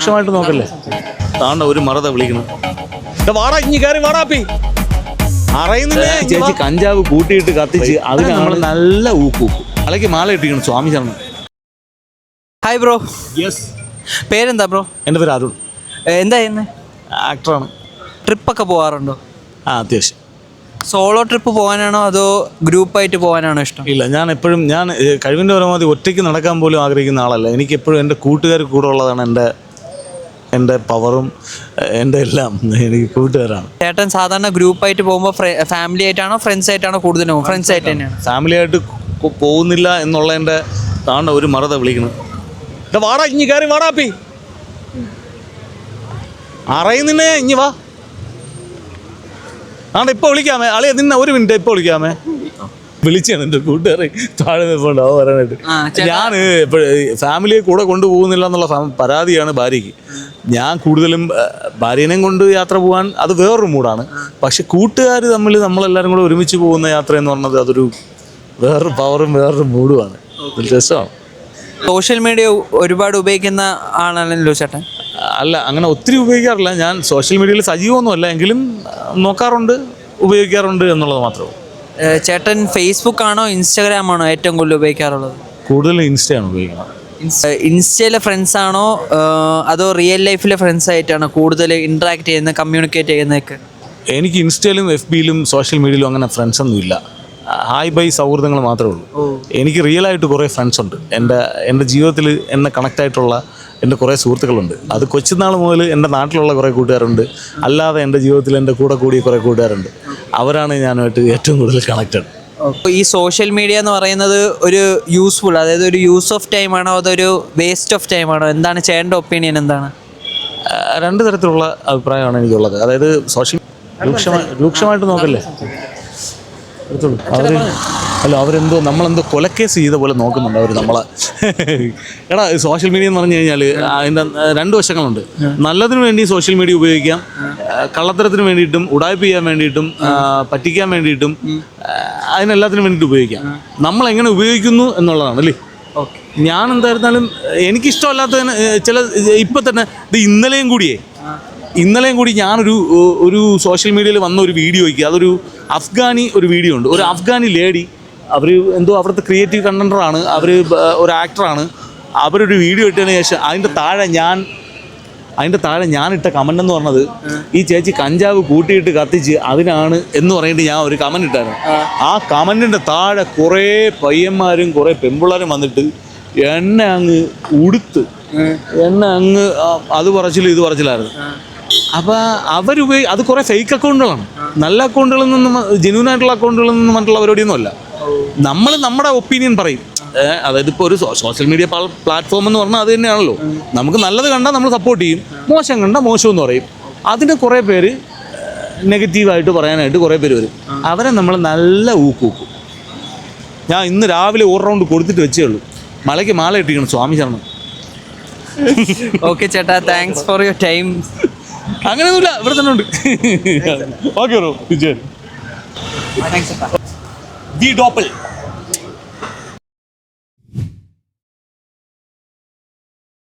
രൂക്ഷമായിട്ട് നോക്കല്ലേ. താണ്ട ഒരു മറത വിളിക്കണം. വാടാ ഇഞ്ഞി കയറി വാടാപ്പി. ചേച്ചി കഞ്ചാവ് കൂട്ടിയിട്ട് കത്തിച്ച് അതിന് നമ്മൾ നല്ല ഊക്കും അലക്ക് മാല ഇട്ടിരിക്കണം. സ്വാമി ശരണം. Hi bro. യെസ്. പേരെന്താ ബ്രോ? എൻ്റെ പേര് അരുൺ. എന്താ ചെയ്യുന്നത്? ആക്ടറാണ്. ട്രിപ്പൊക്കെ പോകാറുണ്ടോ? അത്യാവശ്യം. സോളോ ട്രിപ്പ് പോകാനാണോ അതോ ഗ്രൂപ്പായിട്ട് പോകാനാണോ ഇഷ്ടം? ഇല്ല, ഞാൻ കഴിവിൻ്റെ പരമാവധി ഒറ്റയ്ക്ക് നടക്കാൻ പോലും ആഗ്രഹിക്കുന്ന ആളല്ല. എനിക്കെപ്പോഴും എൻ്റെ കൂട്ടുകാർ കൂടെ ഉള്ളതാണ് എൻ്റെ പവറും എൻ്റെ എല്ലാം. എനിക്ക് കൂട്ടുകാരാണ്. ചേട്ടൻ സാധാരണ ഗ്രൂപ്പായിട്ട് പോകുമ്പോൾ ഫാമിലി ആയിട്ടാണോ ഫ്രണ്ട്സ് ആയിട്ടാണോ കൂടുതലും? ഫ്രണ്ട്സ് ആയിട്ട് തന്നെയാണ്. ഫാമിലി ആയിട്ട് പോകുന്നില്ല എന്നുള്ളതിൻ്റെ താണ്ട ഒരു മറത വിളിക്കണം. വാടാ ഇഞ്ഞി കയറി വാടാപ്പി. അറിയുന്നേ ഇഞ്ഞി വാ. ആണ്ട ഇപ്പോൾ വിളിക്കാമേ അളിയ നിന്നെ. ഒരു മിനിറ്റ് ഇപ്പോൾ വിളിക്കാമേ. വിളിച്ചാണ് എൻ്റെ കൂട്ടുകാരെ താഴെ നിൽപ്പുണ്ടാവും വരാനായിട്ട്. ഞാൻ ഫാമിലിയെ കൂടെ കൊണ്ടുപോകുന്നില്ല എന്നുള്ള പരാതിയാണ് ഭാര്യയ്ക്ക്. ഞാൻ കൂടുതലും ഭാര്യനെയും കൊണ്ട് യാത്ര പോകാൻ അത് വേറൊരു മൂഡാണ്. പക്ഷെ കൂട്ടുകാർ തമ്മിൽ നമ്മളെല്ലാവരും കൂടെ ഒരുമിച്ച് പോകുന്ന യാത്ര എന്ന് പറഞ്ഞത് അതൊരു വേറൊരു പവറും വേറൊരു മൂഡുമാണ്. രസമാണ്. സോഷ്യൽ മീഡിയ ഒരുപാട് ഉപയോഗിക്കുന്ന ആളാണല്ലോ ചേട്ടൻ? അല്ല, അങ്ങനെ ഒത്തിരി ഉപയോഗിക്കാറില്ല. ഞാൻ സോഷ്യൽ മീഡിയയിൽ സജീവമൊന്നുമല്ല, എങ്കിലും നോക്കാറുണ്ട്, ഉപയോഗിക്കാറുണ്ട് എന്നുള്ളത് മാത്രമേ. ചേട്ടൻ ഫേസ്ബുക്ക് ആണോ ഇൻസ്റ്റാഗ്രാം ആണോ ഏറ്റവും കൂടുതൽ ഉപയോഗിക്കാറുള്ളത്? കൂടുതലും ഇൻസ്റ്റയാണ് ഉപയോഗിക്കുന്നത്. ഇൻസ്റ്റയിലെ ഫ്രണ്ട്സ് ആണോ അതോ റിയൽ ലൈഫിലെ ഫ്രണ്ട്സ് ആയിട്ടാണോ കൂടുതൽ ഇൻട്രാക്ട് ചെയ്യുന്നത്, കമ്മ്യൂണിക്കേറ്റ് ചെയ്യുന്നതൊക്കെ? എനിക്ക് ഇൻസ്റ്റയിലും എഫ് ബിയിലും സോഷ്യൽ മീഡിയയിലും അങ്ങനെ ഫ്രണ്ട്സൊന്നും ഇല്ല. ഹായ് ബൈ സൗഹൃദങ്ങൾ മാത്രമേ ഉള്ളൂ. എനിക്ക് റിയലായിട്ട് കുറേ ഫ്രണ്ട്സ് ഉണ്ട്. എൻ്റെ ജീവിതത്തിൽ എന്നെ കണക്റ്റായിട്ടുള്ള എൻ്റെ കുറേ സുഹൃത്തുക്കളുണ്ട്. അത് കൊച്ചുനാൾ മുതൽ എൻ്റെ നാട്ടിലുള്ള കുറേ കൂട്ടുകാരുണ്ട്, അല്ലാതെ എൻ്റെ ജീവിതത്തിൽ എൻ്റെ കൂടെ കൂടിയ കുറേ കൂട്ടുകാരുണ്ട്. അവരാണ് ഞാനുമായിട്ട് ഏറ്റവും കൂടുതൽ കണക്റ്റഡ്. ഈ സോഷ്യൽ മീഡിയ എന്ന് പറയുന്നത് ഒരു യൂസ്ഫുൾ, അതായത് ഒരു യൂസ് ഓഫ് ടൈം ആണോ അതൊരു വേസ്റ്റ് ഓഫ് ടൈം ആണോ? എന്താണ് ചേട്ടൻ്റെ ഒപ്പീനിയൻ? എന്താണ്? രണ്ട് തരത്തിലുള്ള അഭിപ്രായമാണ് എനിക്കുള്ളത്. അതായത് സോഷ്യൽ രൂക്ഷമായിട്ട് നോക്കല്ലേ. അവരെന്തോ നമ്മളെന്തോ കൊലക്കേസ് ചെയ്ത പോലെ നോക്കുന്നുണ്ട് അവർ നമ്മളെ. എടാ, സോഷ്യൽ മീഡിയ എന്ന് പറഞ്ഞു കഴിഞ്ഞാൽ അതിൻ്റെ രണ്ട് വശങ്ങളുണ്ട്. നല്ലതിന് വേണ്ടി സോഷ്യൽ മീഡിയ ഉപയോഗിക്കാം, കള്ളത്തരത്തിന് വേണ്ടിയിട്ടും ഉടായ്പ ചെയ്യാൻ വേണ്ടിയിട്ടും പറ്റിക്കാൻ വേണ്ടിയിട്ടും അതിനെല്ലാത്തിനും വേണ്ടിയിട്ട് ഉപയോഗിക്കാം. നമ്മളെങ്ങനെ ഉപയോഗിക്കുന്നു എന്നുള്ളതാണ് അല്ലേ. ഞാൻ എന്തായിരുന്നാലും എനിക്കിഷ്ടമല്ലാത്തതിന് ഇപ്പം തന്നെ ഇന്നലെയും കൂടി ഞാനൊരു സോഷ്യൽ മീഡിയയിൽ വന്ന ഒരു വീഡിയോയ്ക്ക്, അതൊരു അഫ്ഗാനി ഒരു വീഡിയോ ഉണ്ട്. ഒരു അഫ്ഗാനി ലേഡി, അവർ എന്തോ അവിടുത്തെ ക്രിയേറ്റീവ് കണ്ടൻറ്ററാണ്, അവർ ഒരു ആക്ടറാണ്. അവരൊരു വീഡിയോ ഇട്ടതിന് ശേഷം അതിൻ്റെ താഴെ ഞാനിട്ട കമൻ്റ് എന്ന് പറഞ്ഞത്, ഈ ചേച്ചി കഞ്ചാവ് കൂട്ടിയിട്ട് കത്തിച്ച് അതിനാണ് എന്ന് പറഞ്ഞിട്ട് ഞാൻ ഒരു കമൻ്റ് ഇട്ടായിരുന്നു. ആ കമൻറ്റിൻ്റെ താഴെ കുറേ പയ്യന്മാരും കുറേ പെൺപിള്ളേരും വന്നിട്ട് എന്നെ അങ്ങ് ഉടുത്ത് അത് ഇത് പറച്ചിലായിരുന്നു. അപ്പോൾ അത് കുറേ ഫേക്ക് അക്കൗണ്ടുകളാണ്. നല്ല അക്കൗണ്ടുകളിൽ നിന്നും, ജെന്യൂൻ ആയിട്ടുള്ള അക്കൗണ്ടുകളിൽ നിന്നും മറ്റുള്ള പരിപാടിയൊന്നും അല്ല. നമ്മൾ നമ്മുടെ ഒപ്പീനിയൻ പറയും. അതായത് ഇപ്പോൾ ഒരു സോഷ്യൽ മീഡിയ പ്ലാറ്റ്ഫോം എന്ന് പറഞ്ഞാൽ അത് തന്നെയാണല്ലോ. നമുക്ക് നല്ലത് കണ്ടാൽ നമ്മൾ സപ്പോർട്ട് ചെയ്യും, മോശം കണ്ടാൽ മോശം എന്ന് പറയും. അതിന് കുറേ പേര് നെഗറ്റീവായിട്ട് പറയാനായിട്ട് കുറേ പേര് വരും. അവരെ നമ്മൾ നല്ല ഊക്കും. ഞാൻ ഇന്ന് രാവിലെ ഒരു റൗണ്ട് കൊടുത്തിട്ട് വെച്ചേ ഉള്ളൂ. മലയ്ക്ക് മാല ഇട്ടിരിക്കണം. സ്വാമി ശരണം. ഓക്കെ ചേട്ടാ, താങ്ക്സ് ഫോർ യുവർ ടൈം. അങ്ങനെയൊന്നുമില്ല, ഇവിടെ തന്നെ ഉണ്ട്. Okay bro.